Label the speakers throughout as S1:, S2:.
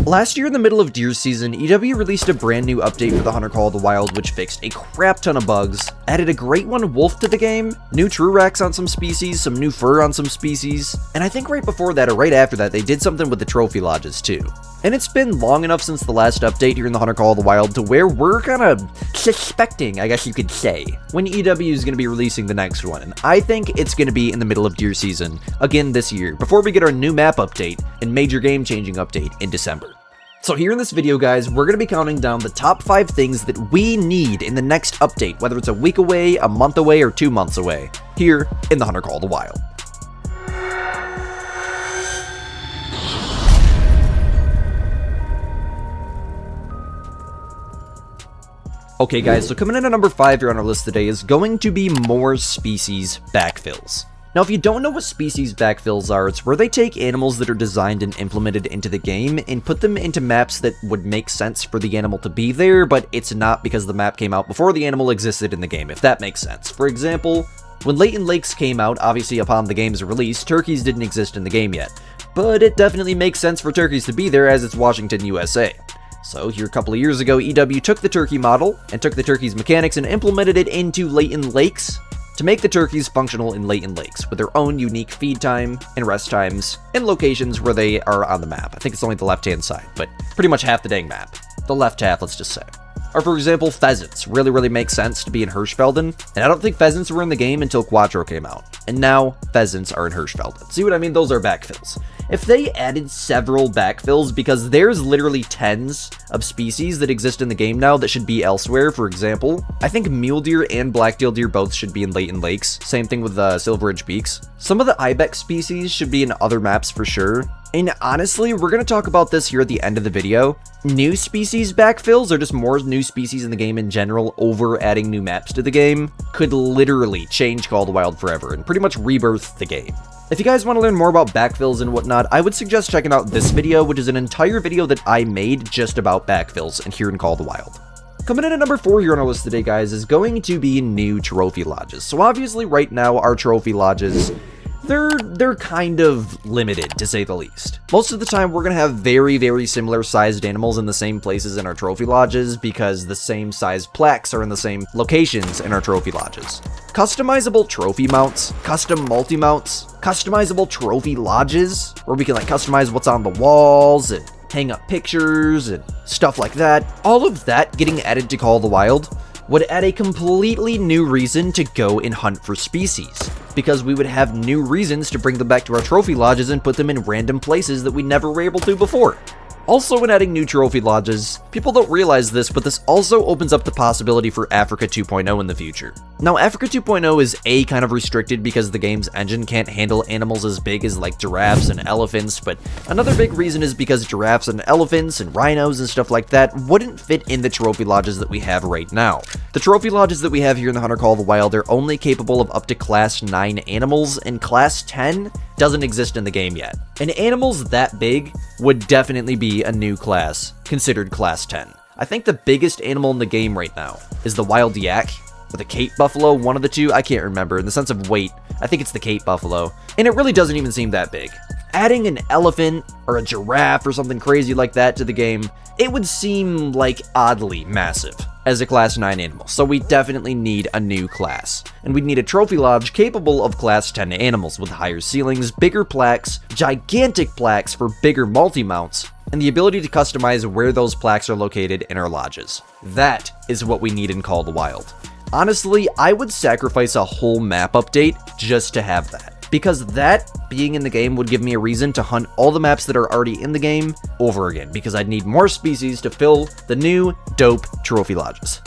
S1: Last year in the middle of deer season, EW released a brand new update for the Hunter Call of the Wild which fixed a crap ton of bugs, added a great one wolf to the game, new true racks on some species, some new fur on some species, and I think right before that or right after that they did something with the trophy lodges too. And it's been long enough since the last update here in the Hunter Call of the Wild to where we're kind of suspecting, I guess you could say, when EW is going to be releasing the next one. And I think it's going to be in the middle of deer season, again this year, before we get our new map update and major game-changing update in December. So here in this video, guys, we're going to be counting down the top 5 things that we need in the next update, whether it's a week away, a month away, or 2 months away, here in the Hunter Call of the Wild. Okay guys, so coming in at number 5 here on our list today is going to be more species backfills. Now if you don't know what species backfills are, it's where they take animals that are designed and implemented into the game and put them into maps that would make sense for the animal to be there, but it's not because the map came out before the animal existed in the game, if that makes sense. For example, when Layton Lakes came out, obviously upon the game's release, turkeys didn't exist in the game yet, but it definitely makes sense for turkeys to be there as it's Washington, USA. So here a couple of years ago, EW took the turkey model and took the turkey's mechanics and implemented it into Layton Lakes to make the turkeys functional in Layton Lakes with their own unique feed time and rest times and locations where they are on the map. I think it's only the left-hand side, but pretty much half the dang map. The left half, let's just say. Or for example, pheasants really make sense to be in Hirschfelden, and I don't think pheasants were in the game until Quattro came out. And now, pheasants are in Hirschfelden. See what I mean? Those are backfills. If they added several backfills, because there's literally tens of species that exist in the game now that should be elsewhere, for example, I think mule deer and black-tailed deer both should be in Layton Lakes, same thing with Silver Ridge Peaks. Some of the ibex species should be in other maps for sure, and honestly, we're going to talk about this here at the end of the video. New species backfills, or just more new species in the game in general over adding new maps to the game, could literally change Call of the Wild forever and pretty much rebirth the game. If you guys want to learn more about backfills and whatnot, I would suggest checking out this video, which is an entire video that I made just about backfills and here in Call of the Wild. Coming in at number 4 here on our list today, guys, is going to be new trophy lodges. So obviously right now our trophy lodges, they're kind of limited, to say the least. Most of the time, we're going to have very similar sized animals in the same places in our trophy lodges because the same size plaques are in the same locations in our trophy lodges. Customizable trophy mounts, custom multi-mounts, customizable trophy lodges, where we can like customize what's on the walls and hang up pictures and stuff like that. All of that getting added to Call of the Wild would add a completely new reason to go and hunt for species, because we would have new reasons to bring them back to our trophy lodges and put them in random places that we never were able to before. Also, when adding new trophy lodges, people don't realize this, but this also opens up the possibility for Africa 2.0 in the future. Now, Africa 2.0 is kind of restricted because the game's engine can't handle animals as big as like giraffes and elephants, but another big reason is because giraffes and elephants and rhinos and stuff like that wouldn't fit in the trophy lodges that we have right now. The trophy lodges that we have here in the Hunter Call of the Wild are only capable of up to Class 9 animals, and Class 10 doesn't exist in the game yet. And animals that big would definitely be a new class, considered Class 10. I think the biggest animal in the game right now is the wild yak, or the Cape buffalo, one of the two, I can't remember. In the sense of weight, I think it's the Cape buffalo, and it really doesn't even seem that big. Adding an elephant or a giraffe or something crazy like that to the game, it would seem like oddly massive as a Class 9 animal, so we definitely need a new class. And we'd need a trophy lodge capable of Class 10 animals with higher ceilings, bigger plaques, gigantic plaques for bigger multi-mounts, and the ability to customize where those plaques are located in our lodges. That is what we need in Call of the Wild. Honestly, I would sacrifice a whole map update just to have that, because that being in the game would give me a reason to hunt all the maps that are already in the game over again, because I'd need more species to fill the new dope trophy lodges.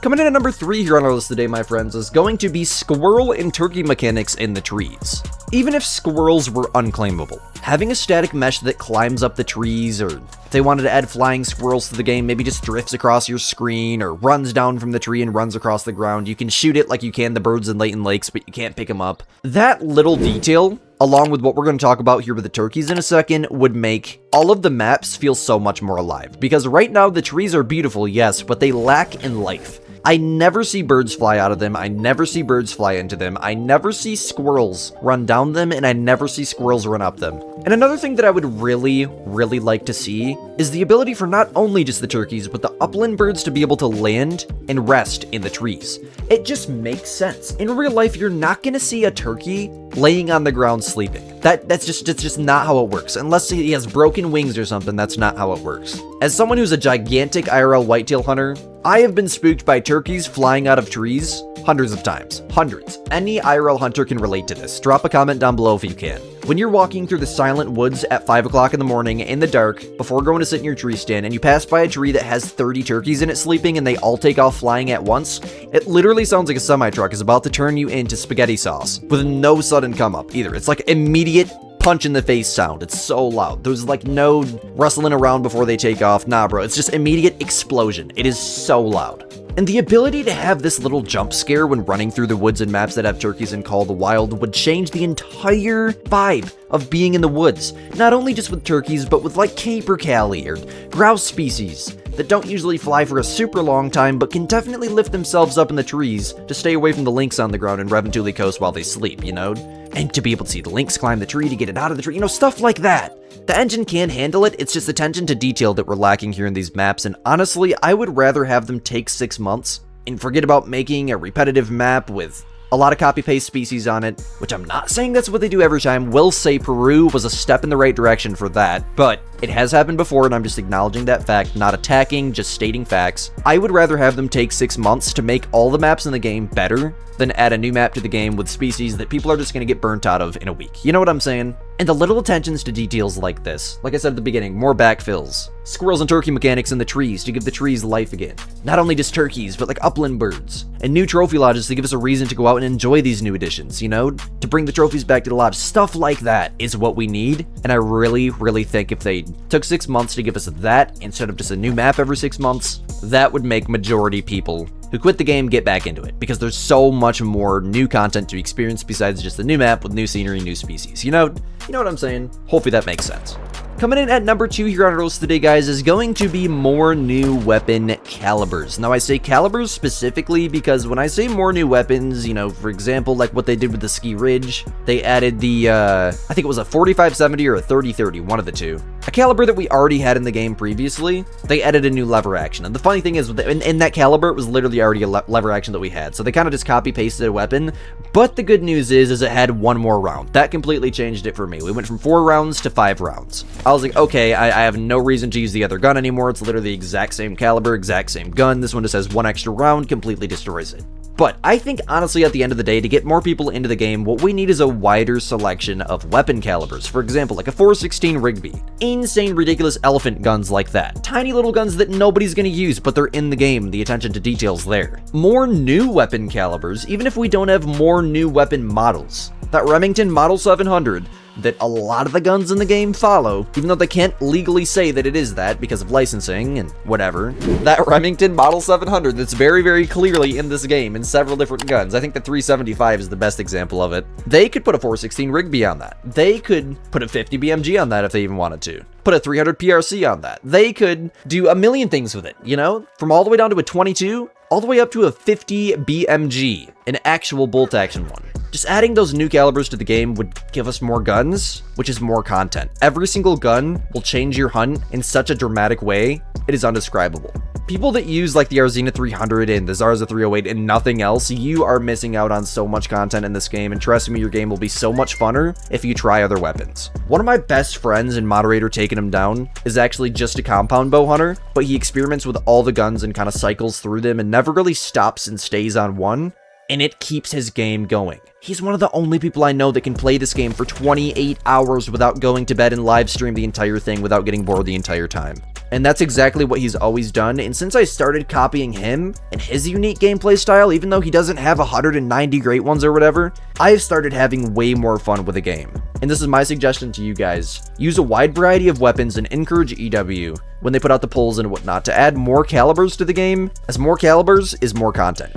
S1: Coming in at number 3 here on our list today, my friends, is going to be squirrel and turkey mechanics in the trees. Even if squirrels were unclaimable, having a static mesh that climbs up the trees, or if they wanted to add flying squirrels to the game, maybe just drifts across your screen or runs down from the tree and runs across the ground. You can shoot it like you can the birds in Layton Lakes, but you can't pick them up. That little detail, along with what we're going to talk about here with the turkeys in a second, would make all of the maps feel so much more alive. Because right now the trees are beautiful, yes, but they lack in life. I never see birds fly out of them, I never see birds fly into them, I never see squirrels run down them, and I never see squirrels run up them. And another thing that I would really like to see is the ability for not only just the turkeys, but the upland birds to be able to land and rest in the trees. It just makes sense. In real life, you're not gonna see a turkey laying on the ground sleeping. That's just not how it works. Unless he has broken wings or something, that's not how it works. As someone who's a gigantic IRL whitetail hunter, I have been spooked by turkeys flying out of trees hundreds of times. Hundreds. Any IRL hunter can relate to this. Drop a comment down below if you can. When you're walking through the silent woods at 5 o'clock in the morning in the dark before going to sit in your tree stand and you pass by a tree that has 30 turkeys in it sleeping and they all take off flying at once, it literally sounds like a semi-truck is about to turn you into spaghetti sauce with no sudden come up either. It's like immediate punch in the face sound. It's so loud. There's like no rustling around before they take off. Nah, bro. It's just immediate explosion. It is so loud. And the ability to have this little jump scare when running through the woods and maps that have turkeys in Call of the Wild would change the entire vibe of being in the woods. Not only just with turkeys, but with like capercaillie or grouse species that don't usually fly for a super long time, but can definitely lift themselves up in the trees to stay away from the lynx on the ground in Reventuli Coast while they sleep, you know? And to be able to see the lynx climb the tree to get it out of the tree, you know, stuff like that. The engine can handle it, it's just attention to detail that we're lacking here in these maps, and honestly, I would rather have them take 6 months and forget about making a repetitive map with a lot of copy-paste species on it, which I'm not saying that's what they do every time. Will say Peru was a step in the right direction for that, but it has happened before, and I'm just acknowledging that fact, not attacking, just stating facts. I would rather have them take 6 months to make all the maps in the game better than add a new map to the game with species that people are just going to get burnt out of in a week. You know what I'm saying? And the little attentions to details like this, like I said at the beginning, more backfills, squirrels and turkey mechanics in the trees to give the trees life again. Not only just turkeys, but like upland birds, and new trophy lodges to give us a reason to go out and enjoy these new additions, you know? To bring the trophies back to the lodge. Stuff like that is what we need, and I really think if they took 6 months to give us that instead of just a new map every 6 months, that would make majority people who quit the game get back into it, because there's so much more new content to experience besides just the new map with new scenery, new species. You know what I'm saying? Hopefully that makes sense. Coming in at number 2 here on our list today, guys, is going to be more new weapon calibers. Now, I say calibers specifically because when I say more new weapons, you know, for example, like what they did with the Ski Ridge, they added the, I think it was a 4570 or a 3030, one of the two. A caliber that we already had in the game previously, they added a new lever action. And the funny thing is, in that caliber, it was literally already a lever action that we had. So they kind of just copy-pasted a weapon. But the good news is it had one more round. That completely changed it for me. We went from 4 rounds to 5 rounds. I was like, okay, I have no reason to use the other gun anymore. It's literally the exact same caliber, exact same gun. This one just has 1 extra round, completely destroys it. But I think, honestly, at the end of the day, to get more people into the game, what we need is a wider selection of weapon calibers. For example, like a 416 Rigby. Insane, ridiculous elephant guns like that. Tiny little guns that nobody's gonna use, but they're in the game. The attention to detail's there. More new weapon calibers, even if we don't have more new weapon models. That Remington Model 700 that a lot of the guns in the game follow, even though they can't legally say that it is that because of licensing and whatever. That Remington Model 700 that's very clearly in this game in several different guns. I think the 375 is the best example of it. They could put a 416 Rigby on that. They could put a 50 BMG on that if they even wanted to. Put a 300 PRC on that. They could do a million things with it, you know? From all the way down to a 22, all the way up to a 50 BMG, an actual bolt action one. Just adding those new calibers to the game would give us more guns, which is more content. Every single gun will change your hunt in such a dramatic way, it is undescribable. People that use like the Arzina 300 and the Zarza 308 and nothing else, you are missing out on so much content in this game, and trust me, your game will be so much funner if you try other weapons. One of my best friends and moderator taking him down is actually just a compound bow hunter, but he experiments with all the guns and kind of cycles through them and never really stops and stays on one. And it keeps his game going. He's one of the only people I know that can play this game for 28 hours without going to bed and live stream the entire thing without getting bored the entire time. And that's exactly what he's always done, and since I started copying him and his unique gameplay style, even though he doesn't have 190 great ones or whatever, I've started having way more fun with the game. And this is my suggestion to you guys. Use a wide variety of weapons and encourage EW when they put out the polls and whatnot to add more calibers to the game, as more calibers is more content.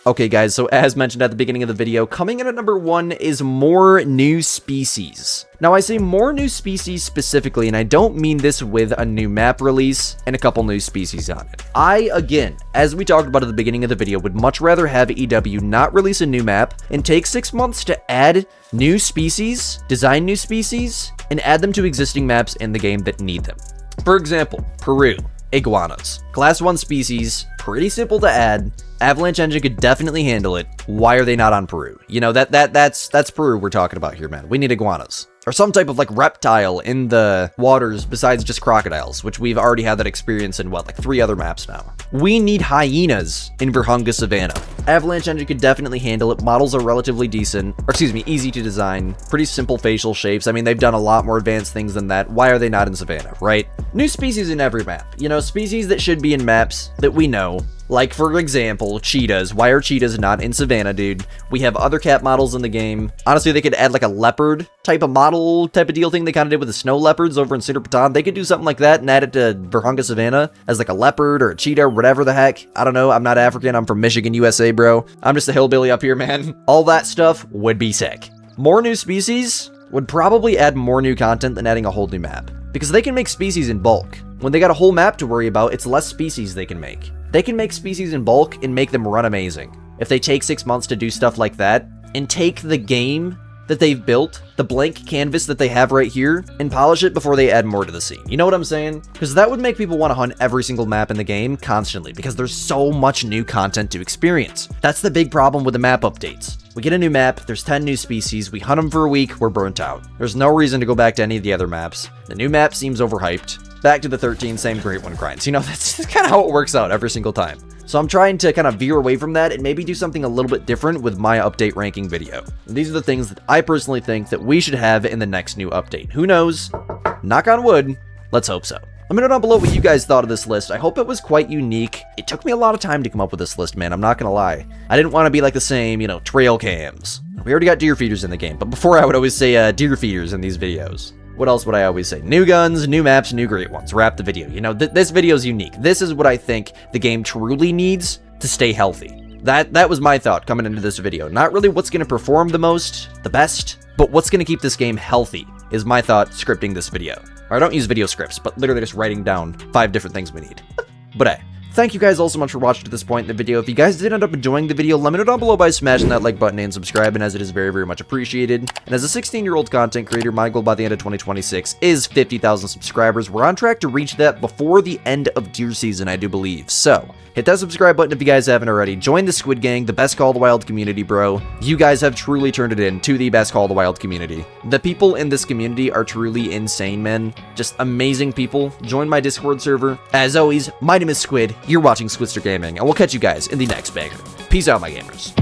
S1: Okay guys, so as mentioned at the beginning of the video, coming in at number 1 is more new species. Now I say more new species specifically, and I don't mean this with a new map release and a couple new species on it. I, again, as we talked about at the beginning of the video, would much rather have EW not release a new map and take 6 months to add new species, design new species, and add them to existing maps in the game that need them. For example, Peru. Iguanas. Class 1 species, pretty simple to add. Avalanche Engine could definitely handle it. Why are they not on Peru? You know, that's Peru we're talking about here, man. We need iguanas. Or some type of, like, reptile in the waters besides just crocodiles, which we've already had that experience in, what, like 3 other maps now. We need hyenas in Virunga Savannah. Avalanche Engine could definitely handle it. Models are relatively decent, or excuse me, easy to design. Pretty simple facial shapes. I mean, they've done a lot more advanced things than that. Why are they not in Savannah, right? New species in every map. You know, species that should be in maps that we know. Like, for example, cheetahs. Why are cheetahs not in Savannah, dude? We have other cat models in the game. Honestly, they could add, like, a leopard type of model type of deal thing they kind of did with the snow leopards over in Cedar Baton. They could do something like that and add it to Virunga Savannah as, like, a leopard or a cheetah or whatever the heck. I don't know. I'm not African. I'm from Michigan, USA, bro. I'm just a hillbilly up here, man. All that stuff would be sick. More new species would probably add more new content than adding a whole new map, because they can make species in bulk. When they got a whole map to worry about, it's less species they can make. They can make species in bulk and make them run amazing. If they take 6 months to do stuff like that, and take the game that they've built, the blank canvas that they have right here, and polish it before they add more to the scene. You know what I'm saying? Because that would make people want to hunt every single map in the game constantly, because there's so much new content to experience. That's the big problem with the map updates. We get a new map, there's 10 new species, we hunt them for a week, we're burnt out. There's no reason to go back to any of the other maps. The new map seems overhyped. Back to the 13, same great one grinds. You know, that's kind of how it works out every single time. So I'm trying to kind of veer away from that and maybe do something a little bit different with my update ranking video. And these are the things that I personally think that we should have in the next new update. Who knows? Knock on wood. Let's hope so. Let me know down below what you guys thought of this list. I hope it was quite unique. It took me a lot of time to come up with this list, man. I'm not gonna lie. I didn't want to be like the same, you know, trail cams. We already got deer feeders in the game, but before I would always say deer feeders in these videos. What else would I always say? New guns, new maps, new great ones. Wrap the video. You know, this video is unique. This is what I think the game truly needs to stay healthy. That was my thought coming into this video. Not really what's going to perform the most, the best, but what's going to keep this game healthy is my thought scripting this video. Or I don't use video scripts, but literally just writing down 5 different things we need. But hey. Thank you guys all so much for watching to this point in the video. If you guys did end up enjoying the video, let me know down below by smashing that like button and subscribing, as it is very, very much appreciated. And as a 16-year-old content creator, my goal by the end of 2026 is 50,000 subscribers. We're on track to reach that before the end of deer season, I do believe. So, hit that subscribe button if you guys haven't already. Join the Squid Gang, the best Call of the Wild community, bro. You guys have truly turned it into the best Call of the Wild community. The people in this community are truly insane, man. Just amazing people. Join my Discord server. As always, my name is Squid. You're watching Squidster Gaming, and we'll catch you guys in the next banger. Peace out, my gamers.